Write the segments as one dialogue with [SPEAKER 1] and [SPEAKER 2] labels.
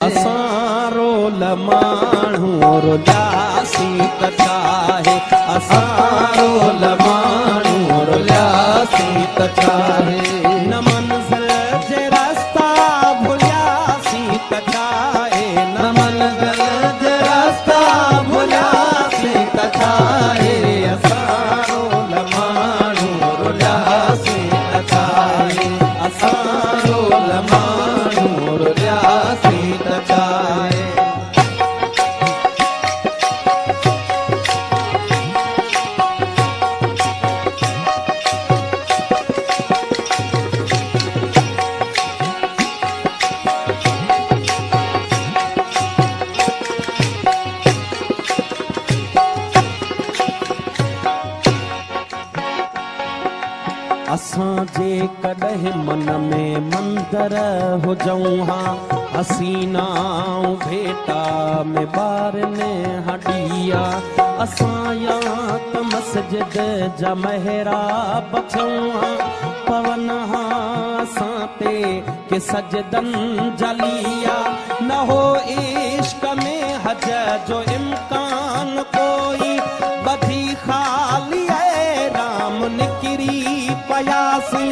[SPEAKER 1] असां रोल माण्हू रुलियासीं त छाहे असां रोल माण्हू रुलियासीं त छाहे न मंज़िल जे रस्ता भुलियासीं त छाहे न मंज़िल जे रस्ता भुलियासीं त छाहे असां रोल माण्हू रुलियासीं त छाहे असां रोल माण्हू रुलियासीं त छाहे असां जे कॾहिं मन में मंदर हुजऊं हा हसीनाऊं भेटा में ॿारनि हॾिया असां या त मस्जिद जा महराब थियूं हा पवन हा असां ते के सजदनि जलिया न हो इश्क में हज जो इम्कान कोई बधी ख़ाली राम निकिरी पयासी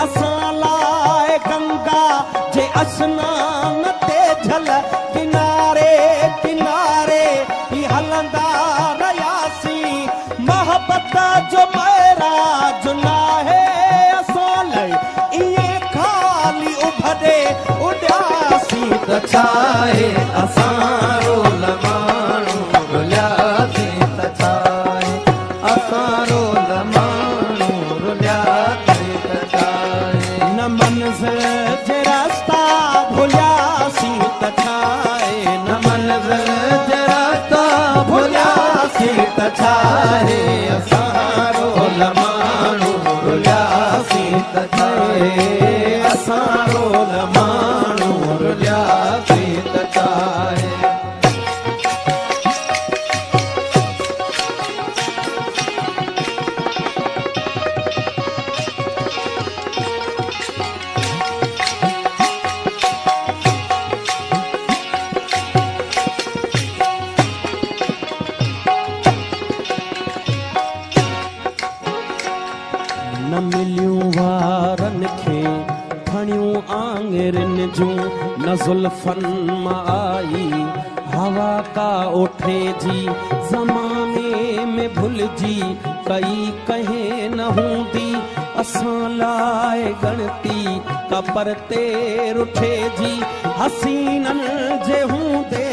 [SPEAKER 1] असां लाइ गंगा जे अस्नान ते झल किनारे किनारे ही हलंदा रहियासीं मोहब्बत जो महराज नाहे असां लाइ ईअं ख़ाली उभरे उॾियासीं त छाहे असां रोल माण्हू रुलियासीं त छाहे असां रोल माण्हू रुलियासीं त छाहे न मंज़िल जे रस्ता भुलियासीं त छाहे न मंज़िल जे रस्ता भुलियासीं त छाहे असां रोल माण्हू रुलियासीं त छाहे असां रोल माण्हू रुलियासीं त छाहे न मिलियूं वारनि खे खणियूं आङिरियुनि जूं न ज़ुल्फ़नि मां आई हवा का ओठे जी ज़माने में भुलिजी कई कंहिं न हूंदी असां लाइ गणती का परते रुठे जी हसीननि जे हूंदे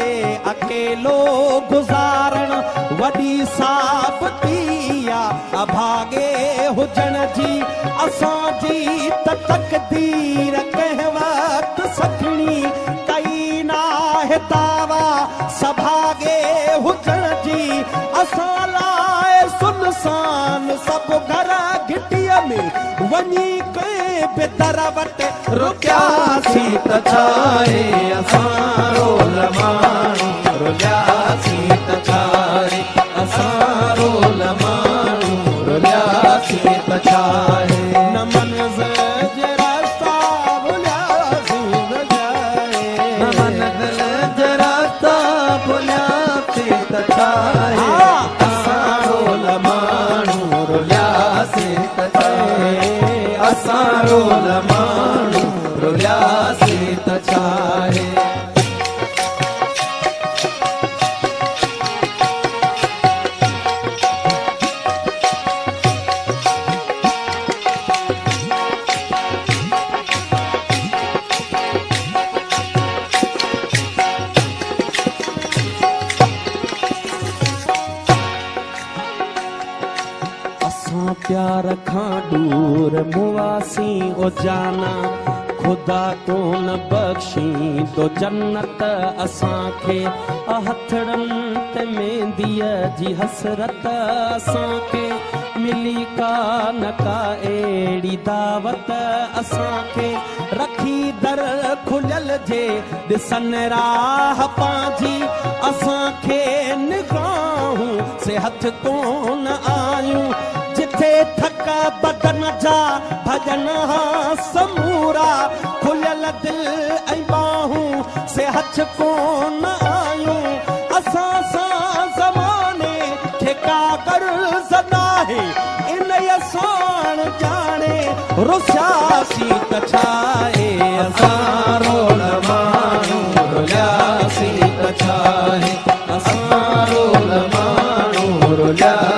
[SPEAKER 1] अकेलो गुज़ारण वॾी साबिती अभागे हुजण जी असांजी त तक़दीर कंहिं वक़्तु सखणी कई नाहे दावा सभागे हुजण जी असां लाइ सुनसान सभु घर घिटीअ में वञी कंहिं बि दर वटि रुकियासीं त छाहे असां रोल माण्हू रुलियासीं त छाहे असां रोल माण्हू रुलियासीं त छाहे न मंज़िल जे रस्ता भुलियासीं त छाहे न मंज़िल जे रस्ता भुलियासीं त छाहे असां रोल माण्हू रुलियासीं त छाहे असां रोल माण्हू रुलियासीं त छाहे प्यार खां दूर मुआसीं ओ जाना खुदा कोन बख्शी तो जन्नत असांखे हथड़नि ते मेहंदीअ जी हसरत असांखे मिली का न का अहिड़ी दावत असांखे रखी दर खुलियल जे ॾिसनि राह पंहिंजी असांखे निगाहूं से हथ कोन आयूं जिथे थक बदन जा भजन समूरा खुलियल दिल ऐं बाहूं से हथ कोन आयूं असां सां ज़माने खे कागर ज़नाहे इन असां जाने रुसियासी त छाए असां रोल माण्हू रुलियासी त छाए असां रोल माण्हू रुलिया